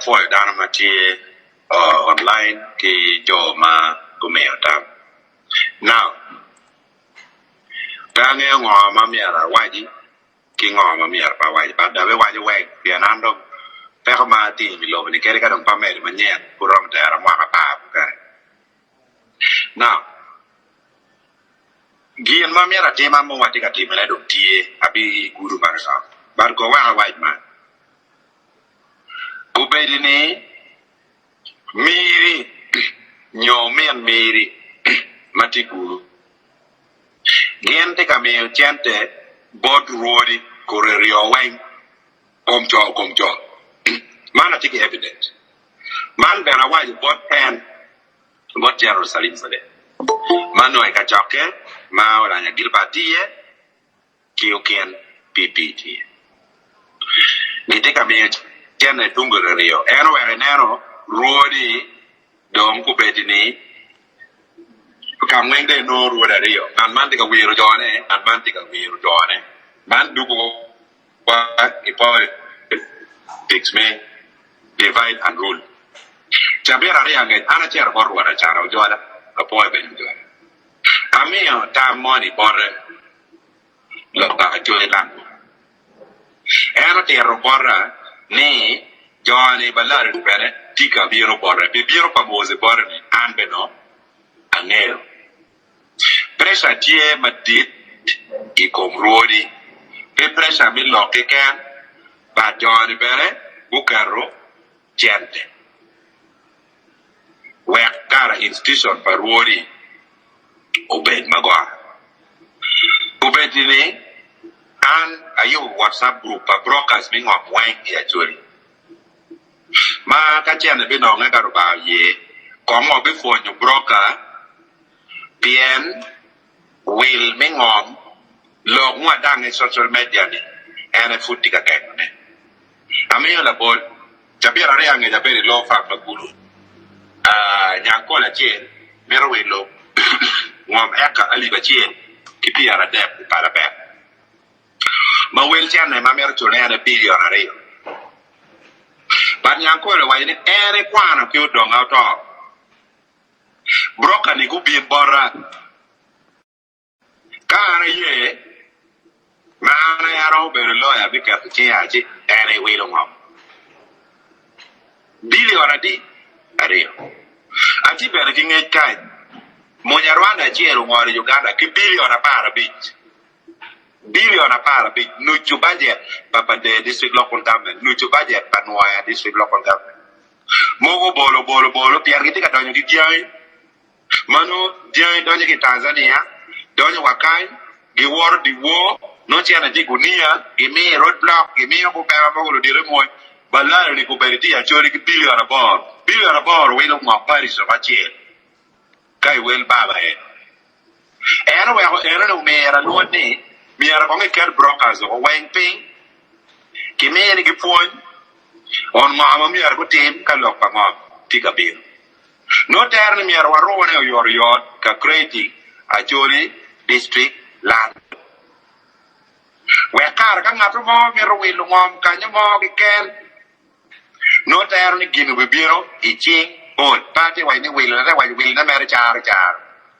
poi da ma ti online che jo ma come ta now ta nghe ngò ma mi ra wa ji ki ngò ma mi ra pa wa ji ba da we wa ji we pi nan do pe ko ma ti mi lo ni ke ka dong pa me ma nyen ku rom ta ra ma ka pa ka now Gian ma mera tema mo wati ka tema le do tie abi guru barasa bar ko wa white man ubedini miri nyomen miri mati guru gente ka me gente bod rodi korerio wen komjo mana tiki evident man bena wa bod pen bod Jerusalem sade mano e ka choke ma ora nya gilbatie kiokien ppt nite ka me tiene dungere rio eno wa nero rodi dom ku bedini ka mwende no ruoda rio nan man tika wiro jone nan man tika wiro jone man dugo wa ipo fix me divide and rule chabera ria nge ana cher borwa da charo jola apo ben jola amia ta money borre lo ta jola lan eno te robora ni jone balare bene tika biro borre biro famoso borre ni anbeno anero presa tie madit I komrodi e presa mi loke ken ba jone bene bukaro gente wek kara institution parwori obed magwa obed ni an ayo WhatsApp group pa brokers mi ngom wen ya chori ma ka chene be no nga ka ba ye ko mo be fo nyu broker bien will mi ngom lo ngwa dang e social media ni ene futti ka ken ne amiyo la bol jabira re ange jabere lo fa magulu Banyankole chen mero welo ngom eka Aliba chen kipi ara dep para be ma wel chen ne ma mero chole ana billion are Banyankole wa ni ere kwana ki Odonga Otto broka ni ku bi borra kana ye mana ya ro be lo ya bi ka chi ya chi ere welo ngom billion adi are ati bene ki ngej kai Banyarwanda chiero ngore Uganda ki billion para bit nuchu budget papa de district local government nuchu budget panwaya district local government mogo bolo piar giti ka donyo ki jai mano jai donyo ki Tanzania donyo wakai gi war di wo no chiana di gunia gi mi roadblock gi mi ko pa mo lo dire mo Balaalo ni ko beriti ya chori ki billion abor we lo mo Paris so bachiel kai wel baba eno we ko eno mera no ni miara ko ngeker brokers o wen ping ki me ni ki pon on ma miara ko tim ka lo pa ngom tika bir no ter ni miara waro ne yor ka creating Acholi district land we kar ka ngato mo mero we lo ngom kanyo mo ki ken no ter ni ginu bibiro iching on pate wa ni wil na mere char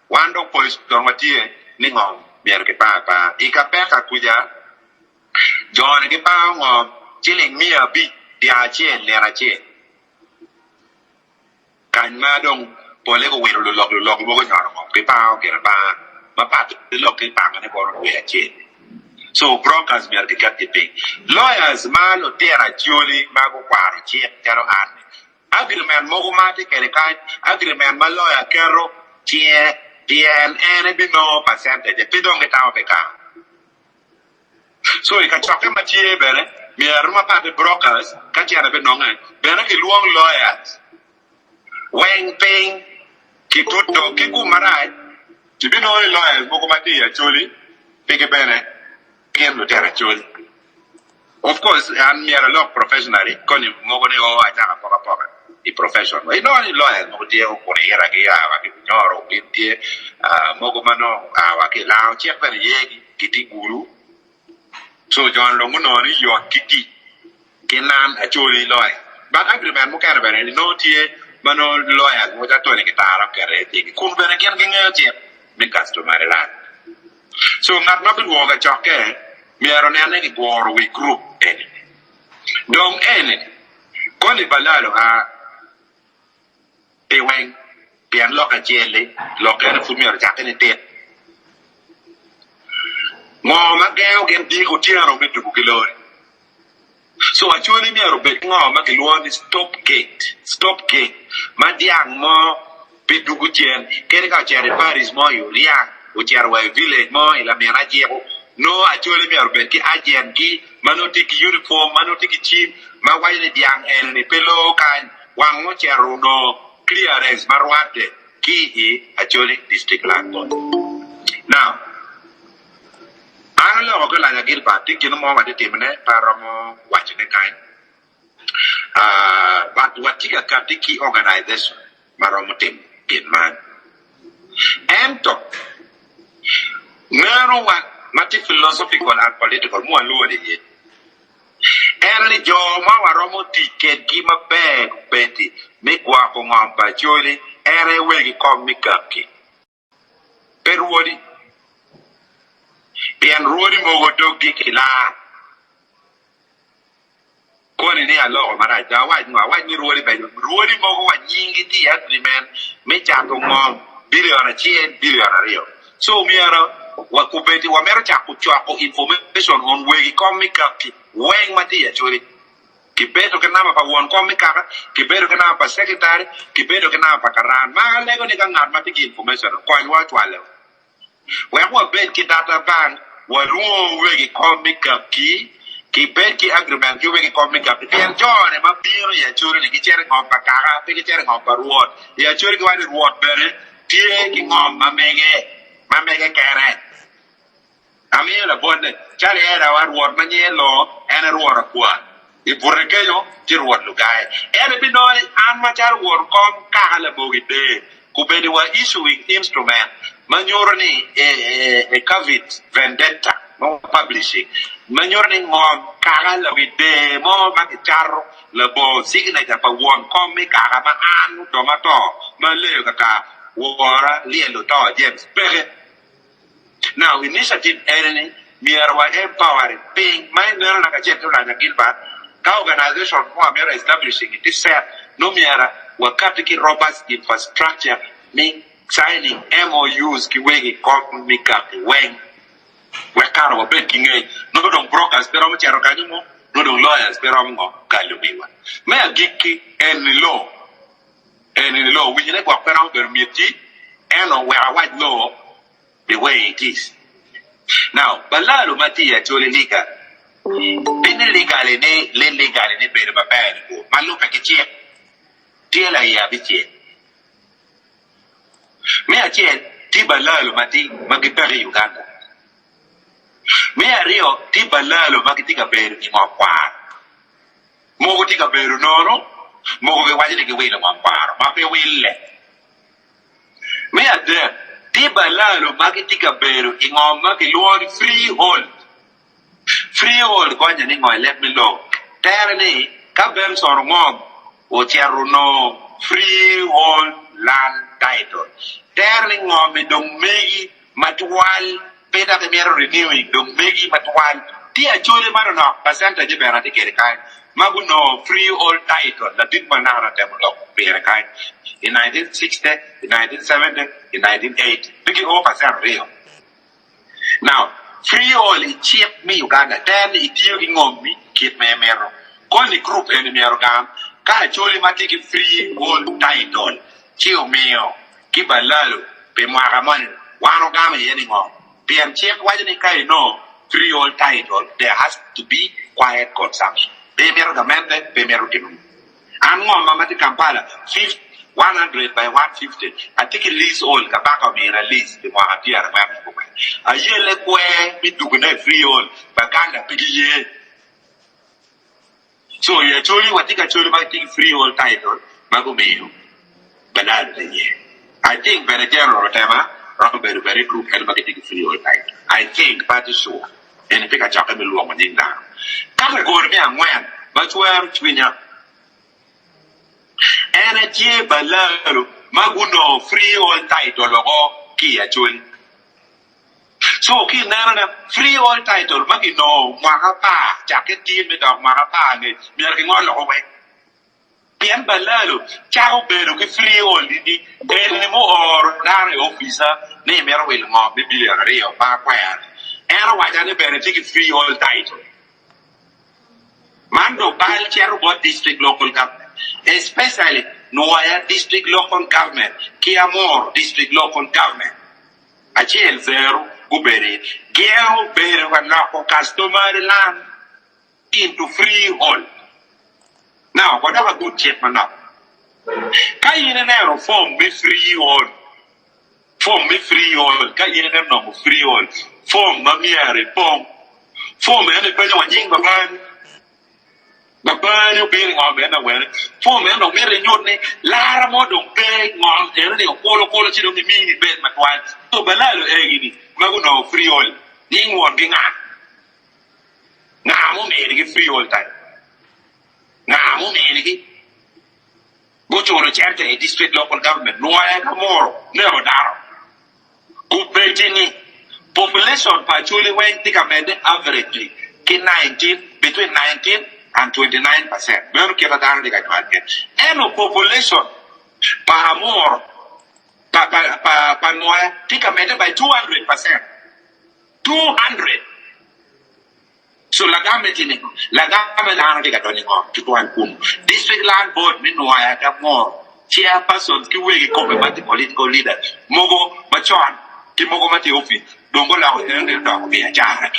wando pois don watie ni ngom biar ke pa ikapeka kuja jon ke pa ngom chiling mia bi dia chen lera chen kan ma dong pole ko wil lo bo ko nyaro ngom ke pa ma pat lo ke pa ne ko ro ya chen so brokers biar ke katipe lawyers ma lo tera Acholi ma ko kwaro chen jaro an agreement mo ko mate kere kan agreement ma lawyer kero tie ene bi no percentage pe don ke tawo be ka so I ka choke ma tie bere mi aruma pa de brokers ka tie be no ngai bere ke luong lawyers when paying ki tutto ki Gimara ti bi no lawyers mo ko mate Acholi be ke bene ken lo tera Acholi of course and me are law professionally koni mo ko ne o aja poka I profession I know ni lawyer mo tie ko ne era ke wa ke Banyoro tie mo ko mano wa ke lao che per ye kiti guru so John lo no ni yo kiti kenan Acholi lawyer but agreement mo kare bere no tie mano lawyer mo ta to ni kitara kare ti kun bere ken nge je mi customary land so ngat ma bi wo ga choke mi aro ne ki goro we group en donc en ko li Balaalo a e wen bien lo ka jele lo ka fu mi aro ja ken te mo ma geo gen di ko tiaro mi du ko lori so Acholi mi aro be ngo ma ke luoni stop gate ma diang mo pe du ko jen kere ka chere Paris mo yo riang o chere wa village mo ila mi ra jebo no Acholi mi aro be ki agent ki manoti ki uniform manoti ki chip ma wa ile diang en ni pelo kan wang mo chere no clearance marwate ki e Acholi district land now ana lo ko la ngir ba ti kino mo wa de temne paramo watch ne kain but what tika ka tiki organization maromo tem man ento ngaro wa mati philosophical and political mo lo de ye erli jo ma waromo ticket gi mabe beti me kwa ko ngamba Acholi ere we gi komika ki perwodi bien rodi mo dogi kila koni ni alo mara ja wa ni rodi be rodi mo wa nyingi di agreement me cha ko ngom billion rio so mi ara wa kubeti wa mera cha ku information on we komika ki wen mati Acholi ki beto ke nama pa won komika ki beto ke nama pa secretary ki beto ke nama pa karan ma lego ni ka ngat mati ki information ko wa twale wa bet ki data bank wa ruo we komika ki bet ki agreement ki we komika ki en jone ma biro ya Acholi ni ki chere ngom pa kara pe ki chere ngom pa ruot ya Acholi ki wa ruot bere tie ki ngom ma mege kere ami la bonde chale era wa ruot ma nyelo ene ruot kwa i burgeyo ti ruot lugae ene binole an ma char ruot kom kala bogide ku bedi wa issuing instrument manyorni e COVID vendetta no publishing manyorni ngom kala wide mo ma char la bo signature pa won kom mi kala ma an tomato ma le ka wora lielo to James Pege now initiative ereni mierwa empowering ping my nero na kacheto na gilbert ka organization mo amera establishing it is said no miera wakati ki robust infrastructure me signing MOUs ki wegi komika ki wen wekaro wabeking no don brokers pero mo chero kanyumo no don lawyers pero mo kalubiwa me agiki en law we ne kwa pero permiti eno where white law the way it is now Balaalo mati Acholi liga bini legale ne bere babani ko maluka kiche tiela ya biche me ache ti Balaalo mati magipari Uganda me ario ti Balaalo magitika bere ni mapar mogo tika bere nono mogo ke wajile ke wile mapar mape wile me ade ti Balaalo magitika bere ingoma ke luon freehold ko nyani ngoy let me lo terni ka bem sor ngom o cheruno freehold land title terni ngom dong megi matwal peda ke mero renewing dong megi matwal ti Acholi maro no percentage bera te kere kai maguno freehold title la dit manara te mo bera kai in 1960 in 1970 in 1980 bigi over real now freehold i check me Uganda then itio ki ngombi kit me mero ko ni group en mero gam ka Acholi mati ki freehold title chio meo ki Balaalo pe mwagamon wano gam yeni ngom PM check wajini kai no freehold title there has to be quiet consumption pe mero gamende pe mero kinu an ngom mati Kampala 100 by 150 I think it lease all kabaka me release the mwa apia ramami ko ayele kwe bitugune freehold Baganda pigiye so ya Acholi watika Acholi mati freehold title magumeyo Balaalo ye I think very general tema very group and marketing freehold title I think party sure and pick a chaka me luong mandinga kaka go me angwen but where twinya energy Balaalo maguno free all title logo ki Acholi so ki nana free all title magino mwakapa jaketi me dog mwakapa nge mier ngol logo we Pian Balaalo chao bero ki free all di den mo or dare officer ne mero wil ngo biblia rio ba kwar era wajane bere tiki free all title Mando Bal Cherubot District Local Government, especially Noaya District Local Government, Kiamor District Local Government, Achel Zero, Uberi, Geo Bere Wanako Customary land into freehold. Now, whatever good check man up. Kayinero form me freehold. Form me freehold. Kayinero freehold. Form Mamiere, form any person wajing baban. Babanyo being on the way. For men of Mary Newton, Lara Modo, Bay, Mom, and the Polo Chino, the mini bed, my wife. So Balaalo Eggy, Maguno, free oil, Ning one being out. Now, I'm making free oil time. Now, I'm making go to the chapter, district local government, no I have more, never down. Good Bakenyi. Population partially went take a averagely between 19 and 29%. Pero kita tahu di kajuan. Eno population pahamor pa noya tika made by 200%. 200. So lagame tini lagame lana di kajuan ngo tuan kum. District land board ni noya ka more. Chairperson ki wegi kombe political leader. Mogo bachon ki mogo mati office. Dongo la ene ndo bi ajara.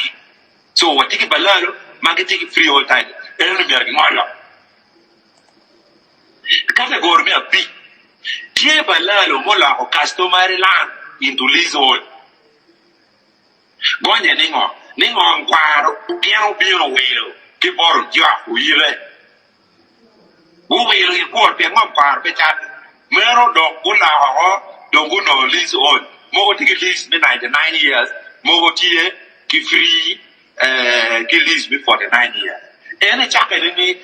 So watiki Balaalo marketing free all time. Ene biargi ngolo. Kata gormi api. Tie Balaalo mola o customary land into leasehold. Gonye ningo nkwaro piano welo ki boro jwa uyile. Uwilo ipor pe nkwaro pe chat. Mero do kula ho dongo no leasehold. Mogo tiki lease me 99 years. Mogo tie ki free ki lease me 49 years. Ene chaka ni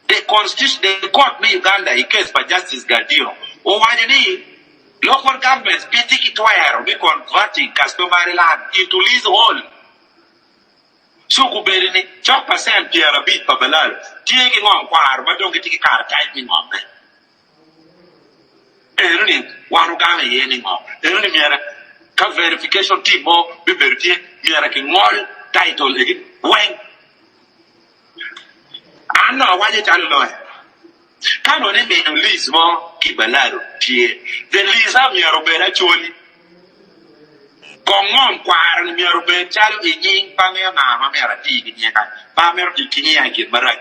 the constitution, the court in Uganda, a case by Justice Gardino. Oh, why did local governments be taking be converting customary land into leasehold? So, Kuberini, chop percent here a bit for Balaalo, taking on choir, but don't get a car typing on them. Earning one Uganda anymore. Earning me verification team more, be very near all title again. When I know why you tell me. Can only make a lease more keep Balaalo tie. The lease of your bed actually. Come on, choir and your bed, child, a ying, Pamela, Mamma, tea, Pamela, Kini, Gimara,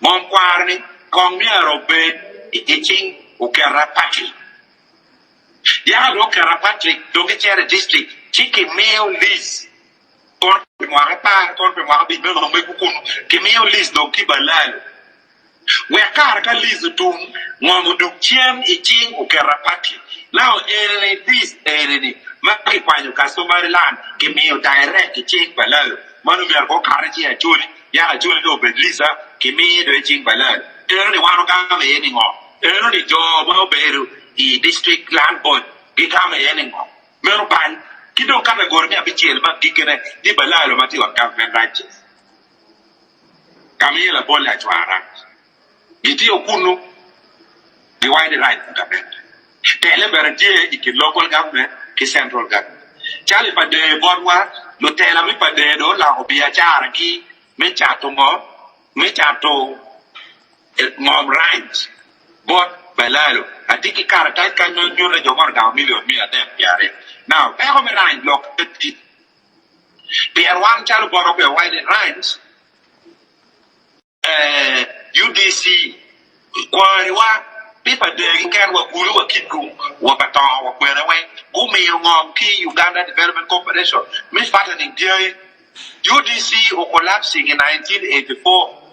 Mom choir, come near bed, itching, Ukarapati. Ya look Patrick, don't get a district, chicken mail lease. Kon bi no me kukuno ke me list do ki Balaalo we ka list to ngo do chiem e ching o ke rapati now this ma ki kwanyo customary land ke me direct ching Balaalo manu mi ko kare chi Acholi ya Acholi do be lisa ke me do ching Balaalo ni wano ka me ni ngo ni jo mo beru I district land board ki ka me ni ngo mero ban Kido kama gormi abichel ba kikene di Balaalo mati wa government ranches. Kami la bola chwara. Giti okunu di wide right government. Tele berentie iki local government ki central government. Chali pa de bodwa lo tela mi pa de do la obia chara ki me chato mom ranch. But Balaalo atiki karata kan no nyure jomar ga million mi adem yare. Now, I have a line block 50. There one child born up a wide lines. UDC, Kwariwa, people there can work Guru, a Kiku, Wapaton, or Bagwere, Umi, Key, Uganda Development Corporation, Miss Fattening Jerry, UDC or collapsing in 1984.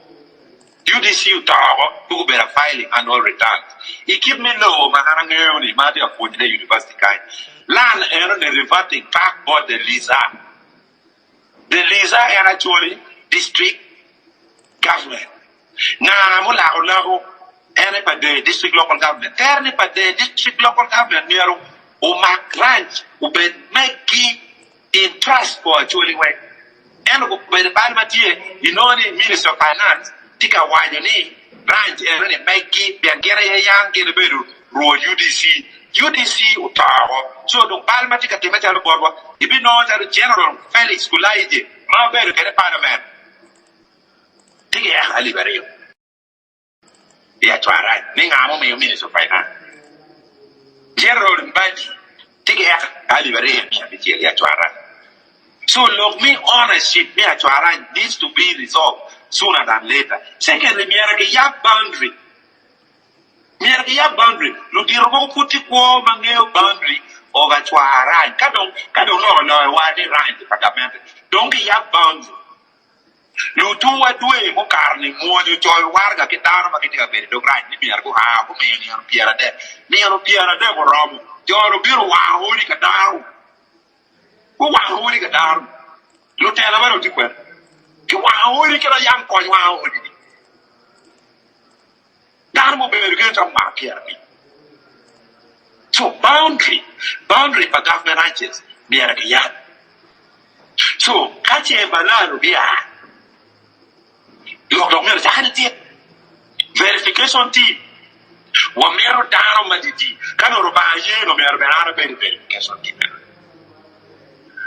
UDC Tower, who better filing and all returns. He keep me low, Maharangoni, Madia Pune University kind. Land and the reverting back bought the Lisa. The Lisa and actually district government. Now, ene pa de district local government terne pa de district local government niero o mak ranch o be make in trust for Acholi way ene ko be bal matie inoni minister of finance tika wanyo ni ranch ene make biangere yang ke beru ro UDC utawo so do bal matika tima chalo borwa ibi no chalo general Felix Kulaije ma beru ke parliament tika ya Aliba rio ya twara ninga mo me minister of finance general Mbadi tika ya Aliba rio ya twara. So look, me ownership, me actually needs to be resolved sooner than later. Secondly, me are a boundary. Me are a boundary. Look, you don't put it for my boundary of a twara. Kadong no what they right the parliament. Don't get a boundary. You do what do a mokarni more you joy warga get down about it a bit. Don't right. Me are go have me and Pierre there. Me and Pierre there were wrong. You're a beautiful holy down. Who want holy get down? Look at about the question. You want holy get a young coin, wow. Down will be against a mark here. So, boundary for government ranches near the yard. So, Kachi and Balaalo be a you verification team. One mirror down on Madidi, Canobaye, no mere verification team.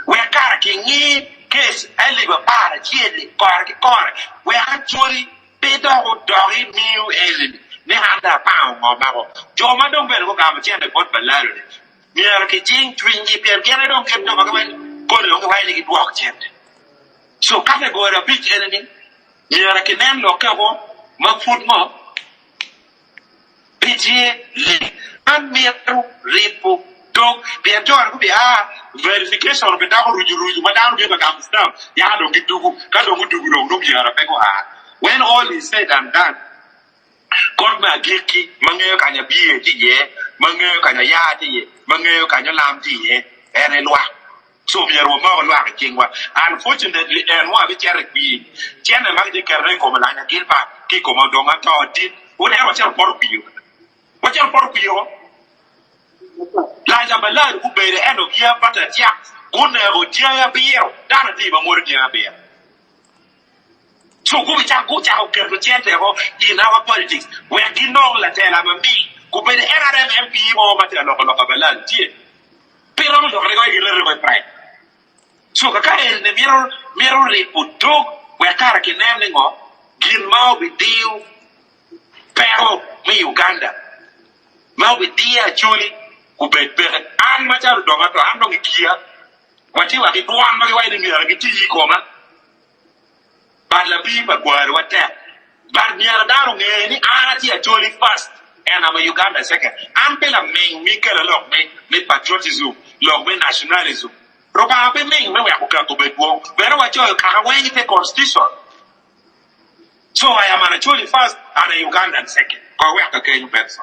We are carrying case Aliba para chili car. We actually paid out doggy meal alien. They had a pound or barrel. Joma don't better look at the pot Balaalo. We are kitchen, twingy, Pierre Canada, get no go along while it walked in. So, can I go a big enemy? We are a can look up, my foot more. PG, and me repo. Donc, bien sûr, we are verification of the Ruju, Madame Giba comes down. Yado Gitugu, Kadomutu, Rumia, Pegoa. When all is said and done, Korma Giki, Mangeo Kanya Bie, Mangeo Kanya Yati, Mangeo Kanya Lamti, and Elwa. So we are more like Kingwa. Unfortunately, and one which are be China Magic Malana Gilba, Kiko Odonga did whatever shall for you. What shall for you? Like a Balaalo who by the end of year, but a jack, one never dear beer, done a even more dear beer. So go with a good out in our politics. We are getting all the tell I'm a me, who by the NRM MP or material of a Balaalo, dear. Pillow of the pride. So Kaka the mirror report dog, where Karaki naming of Gimara with deal, Pero, me Uganda. Now with dear Acholi. Who bet better and much out of Domato, I'm not here. What you are the one my way in your Giti Coma. But la people were what that. But near down any Arati Acholi first, and I'm a Uganda second. I'm Bella Ming, Mikel along, make patriotism, long way nationalism. Probably Ming, when we are to bed walk, where I join Karaway take constitution. So I am an Acholi first and a Ugandan second. Or where the Kenyan person.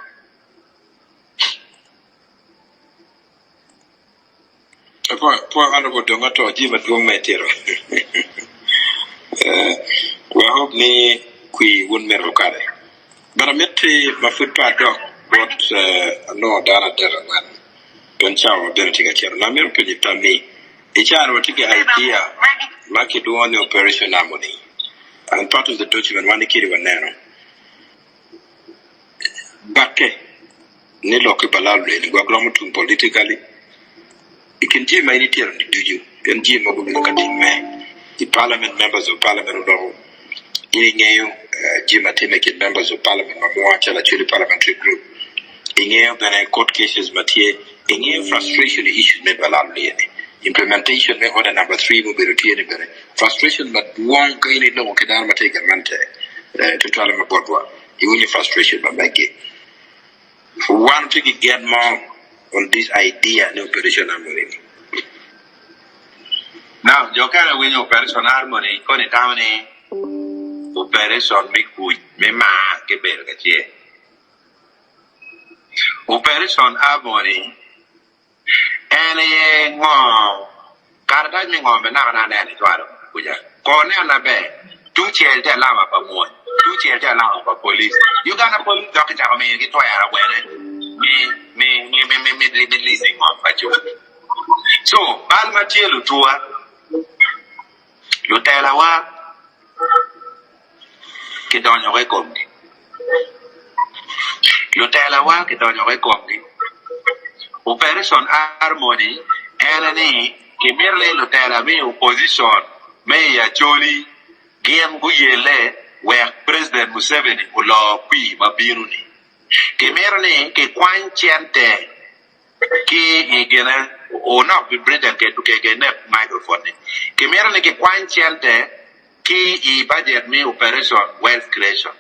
Poor Honorable Domato, Jim at Gong Metero. Well, hope me, qui wouldn't metal carry. But I met my footpath dog, what no Dana Deraman, don't chow, don't take a chair. Now, me, tell me, a child will take an idea, make it one operation harmony. And part of the document, one kid one narrow. Bake, Niloki Balaalo, Guagromutum politically. You can do many tears on the do and Jim the parliament members of parliament of Jim Atimake members of parliament, Mamoa parliamentary group. In court cases, Mathieu, in frustration issues, implementation, order number 3 will be retained. Frustration, but one kind of no Kadama take a mante to tell him about what. You frustration, but make it. For one to get more. On this idea, no operation harmony. Now, you can't win operation harmony, con it down operation make good, me ma che belga che. Operation harmony, and a carta me on the nana and it was. Cornell be, tu chel te lama pa mo tu chel te lama pa police Uganda police doc ta ko me ki to ya wene me releasing of acho so bal ma chelu tua lo tela wa ki donyo ko kombi lo tela wa ki donyo ko kombi operation harmony enani ki merle lo tela me opposition me ya Acholi game gu yele we president Museveni ulo pi mabiruni ki merle ki kwanchente ki igena ona bi president ke duke ke ne microphone ki merle ki kwanchente ki I budget me operation wealth creation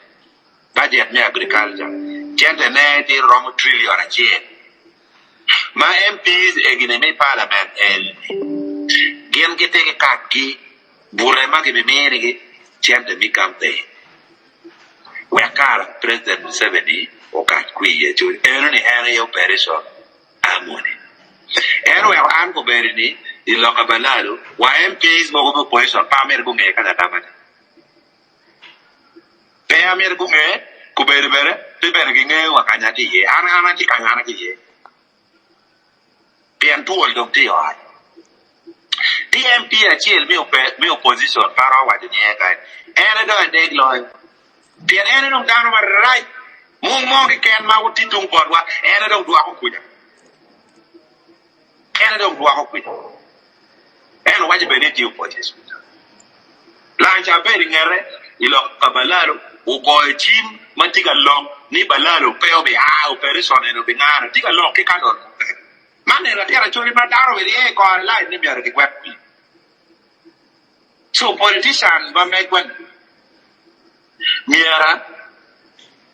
budget me agriculture chente ne di rom trillion a chen ma MPs egine me parliament gen ke te ki burema ke memere ke chente mi kampe we kara president Museveni o ka kwiye jo ene ene operation amoni ene we an ko berini I loka Balaalo wa MPs mo ko position pa mer gunge kada tamane pe amer gunge ku bere te bere ginge wa kanya ti ye ana ti kanya na ti ye pian tuol dok ti yo TMP achiel mi opposition paro wa de nyeka ene do ndeg loy pian ene no dano mar right mo ki ken ma wuti tung podwa ene do dwa ko kuja ene do dwa ko kuja ene waje be ti opposition lancha be ngere ilo Balaalo o ko team mantiga long ni Balaalo pe obi operation eno be ngara tiga long ke kadon mane la tierra chori ma daro be ko online ni biar ke web so politician ba me gwen miera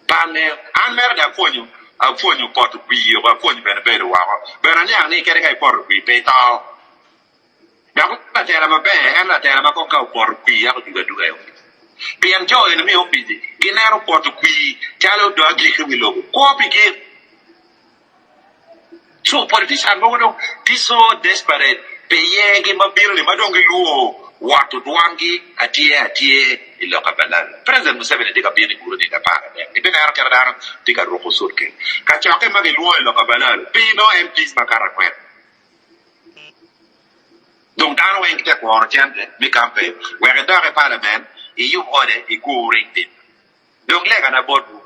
pane amer da fonyo pot bi ba fonyo be wa be na ni kere kai por bi pe ta da ko ta tera ma be en la tera ma ko ka por bi ya ko duga yo pian jo en mi opiji kinero pot bi chalo do agli ke mi logo ko bi ke so politician mo no diso desperate pe yegi mabirni madongi luo watu duangi atie iloka Balaalo president Museveni diga bini guru di da para ne ibe na kardar diga roko surke ka choke magi luo iloka Balaalo pino MPs makara kwet donc dans un qui ko orchente mi campe we ga dare parliament e yu ode e go ringtin donc le kana bodu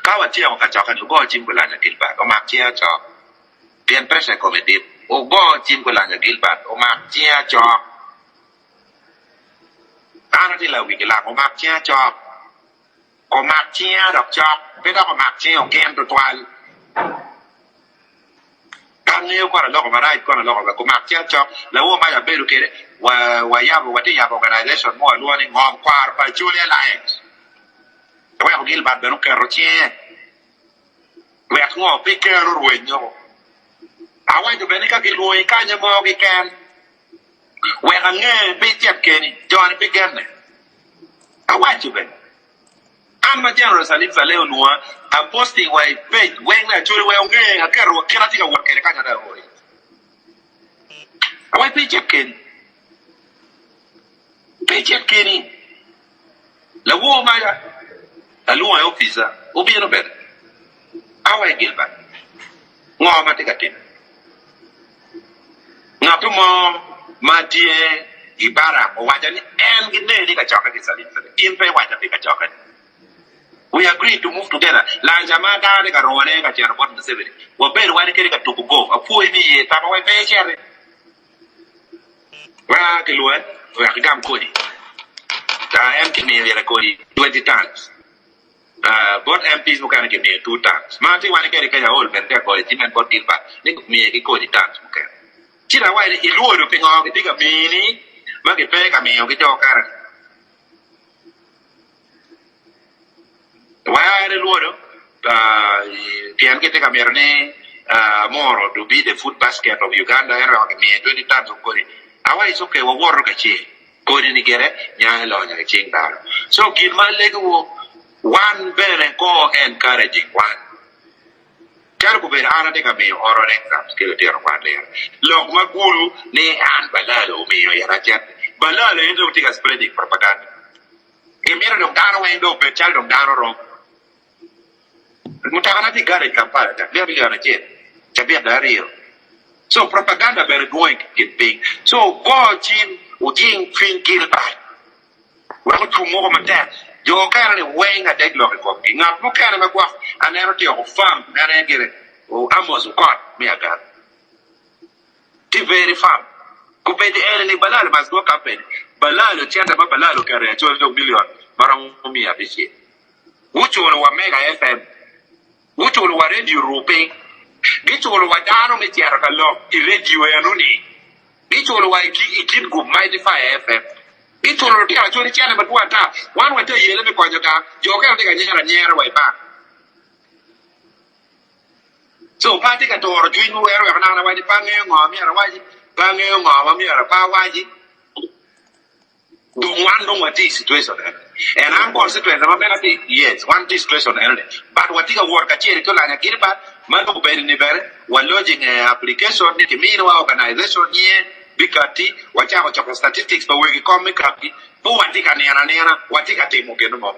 kawa tia ko kacha go jim ko lana kilba ko mak tia cho bien presse comedy o go jim ko lana kilba o mak tia cho ana ti la wi la ko mak tia cho ko mak tia dok cho pe da ko mak tia o ken to twal kan ne ko la ko marai ko la ko mak tia cho la wo ma ya beru kere wa ya bo wati ya organization mo lo ni ngom kwar pa Julia Alliance we ko gilba be no kero tie we ko pe kero ruenyo awa to benika ki lo e kanya mo ki kan we ga nge pe tiap keni John pe genne awa to ben amma general salif saleo no a posting wa page we na churi we nge a kero kira tika wa kere kanya da ro awa pe tiap keni la wo ma ya Alur e officer obiero ber awa gilba ngoma tikatin ngato mo matie ibara o wajani en gine ni ka chaka kisalin in pe waja pe ka chaka we agree to move together la jama da de ka rone ka cher bot Museveni wo ber wani kere ka to go a fu ni ye ta wa pe cher wa ke luan wa gam kodi ta en kini ya kodi 20 times both MPs bukan give me 2 times. Mati wani kere kaya all ben te ko timen bot dilba. Ni me ki ko di times bukan. Cira wa ni ilu do pingo ki tiga mini ma ki pe ka me o ki to kar. Wa ni lu do pian ki tiga merne moro to be the food basket of Uganda era ki me 20 times ko di. Awa is okay wa wor ka chi. Ko ni gere nya lo nya ching dar. So Gimara lego one better go encouraging one. Kar ko ber ana de ka me oro exams ke te ro kwande. Lok ma guru ne an Balaalo me ya ra chat. Balaalo endo tiga spreading propaganda. Gimara dong dano wendo pechal dong dano rom. Mutakana ti gare kampala ta. Dia biga na jet. Chabia dario. So propaganda very going get big. So go chin ujing fin kilbai. Wa tu mo mata. Yo kana ni wenga deadlock ko. Ngap mo kana magwa anero ti o farm na ngere. O amos God me aga. Ti very farm. Kupedi ele ni Balaalo mas go campaign. Balaalo tianda ba Balaalo kare ya 12 million marang mia bishi. Wucho wa mega FM. Wucho wa radio Europe. Gicho wa dano me tiara kallo I radio ya nuni. Gicho wa ikid go mighty fire FM. Gicho wa tiara chori tiana Batwa ta. Wan wa te yele me kwa joka. Joka ndika nyera wa ipa. So party ka toro dwingu wero ya na wa di pange ngomi ara waji. Pange ngomi ara pa waji. Don't want this situation. And I'm constituent, yes, one this situation. But what you work at here, man who bear in the bear, one lodging application, the mean organization here, Bikati, what you have statistics, but we come make up, who want to take a what take a team, okay, no more,